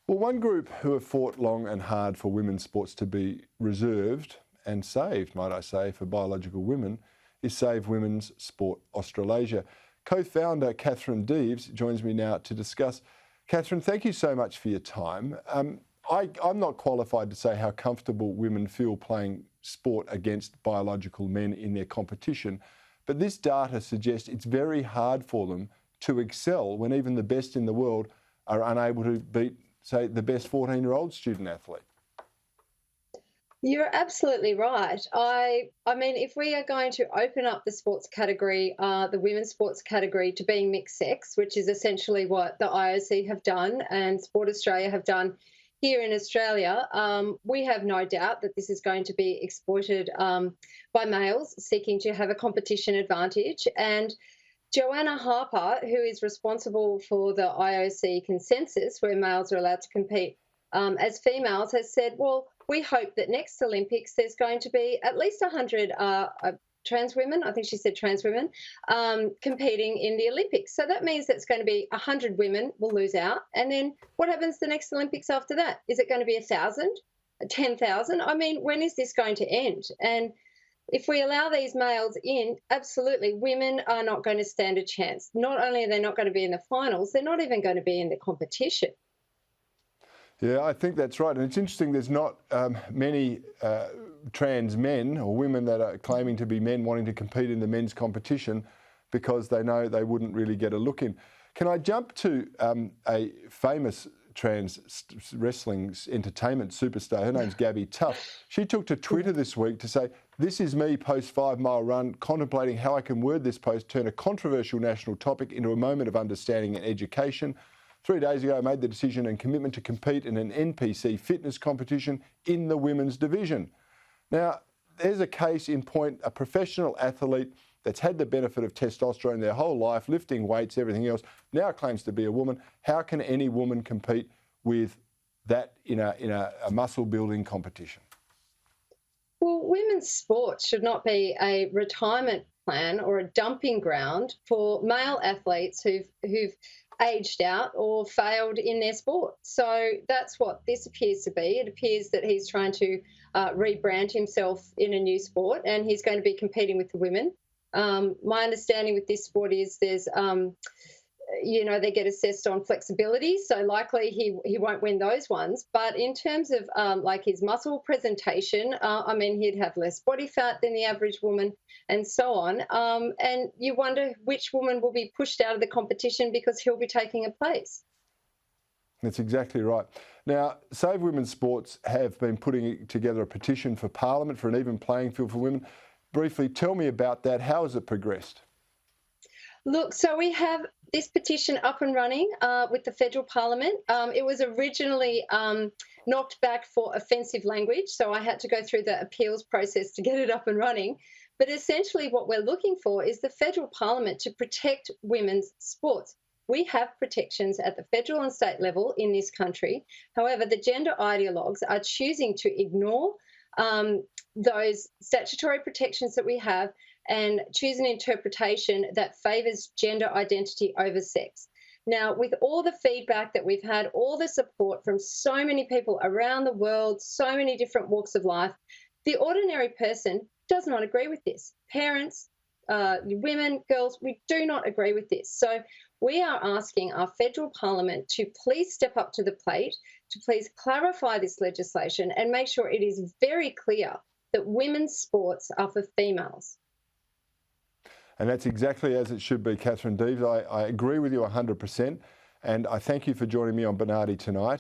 Well, one group who have fought long and hard for women's sports to be reserved and saved, might I say, for biological women is Save Women's Sport Australasia. Co-founder Katherine Deves joins me now to discuss. Katherine, thank you so much for your time. I'm not qualified to say how comfortable women feel playing sport against biological men in their competition, but this data suggests it's very hard for them to excel when even the best in the world are unable to beat, say, the best 14-year-old student athlete. You're absolutely right. I mean, if we are going to open up the sports category, the women's sports category, to being mixed sex, which is essentially what the IOC have done and Sport Australia have done here in Australia, we have no doubt that this is going to be exploited by males seeking to have a competition advantage. And Joanna Harper, who is responsible for the IOC consensus where males are allowed to compete as females, has said, well, we hope that next Olympics there's going to be at least 100 trans women, I think she said trans women, competing in the Olympics. So that means that it's going to be 100 women will lose out. And then what happens the next Olympics after that? Is it going to be 1,000, 10,000? I mean, when is this going to end? And if we allow these males in, absolutely, women are not going to stand a chance. Not only are they not going to be in the finals, they're not even going to be in the competition. Yeah, I think that's right. And it's interesting, there's not many trans men or women that are claiming to be men wanting to compete in the men's competition because they know they wouldn't really get a look in. Can I jump to a famous trans wrestling entertainment superstar? Her name's Gabby Tuff. She took to Twitter this week to say, "This is me post 5 mile run, contemplating how I can word this post, turn a controversial national topic into a moment of understanding and education. 3 days ago, I made the decision and commitment to compete in an NPC fitness competition in the women's division." Now, there's a case in point, a professional athlete that's had the benefit of testosterone their whole life, lifting weights, everything else, now claims to be a woman. How can any woman compete with that in a muscle building competition? Well, women's sports should not be a retirement plan or a dumping ground for male athletes who've aged out or failed in their sport. So that's what this appears to be. It appears that he's trying to rebrand himself in a new sport, and he's going to be competing with the women. My understanding with this sport is there's, they get assessed on flexibility, so likely he won't win those ones. But in terms of like his muscle presentation, I mean, he'd have less body fat than the average woman and so on. And you wonder which woman will be pushed out of the competition because he'll be taking a place. That's exactly right. Now, Save Women's Sports have been putting together a petition for Parliament for an even playing field for women. Briefly, tell me about that. How has it progressed? Look, so we have this petition up and running with the federal parliament. It was originally knocked back for offensive language, so I had to go through the appeals process to get it up and running. But essentially what we're looking for is the federal parliament to protect women's sports. We have protections at the federal and state level in this country. However, the gender ideologues are choosing to ignore those statutory protections that we have and choose an interpretation that favours gender identity over sex. Now, with all the feedback that we've had, all the support from so many people around the world, so many different walks of life, the ordinary person does not agree with this. Parents, women, girls, we do not agree with this. So we are asking our federal parliament to please step up to the plate, to please clarify this legislation and make sure it is very clear that women's sports are for females. And that's exactly as it should be, Katherine Deves. I agree with you 100%, and I thank you for joining me on Bernardi tonight.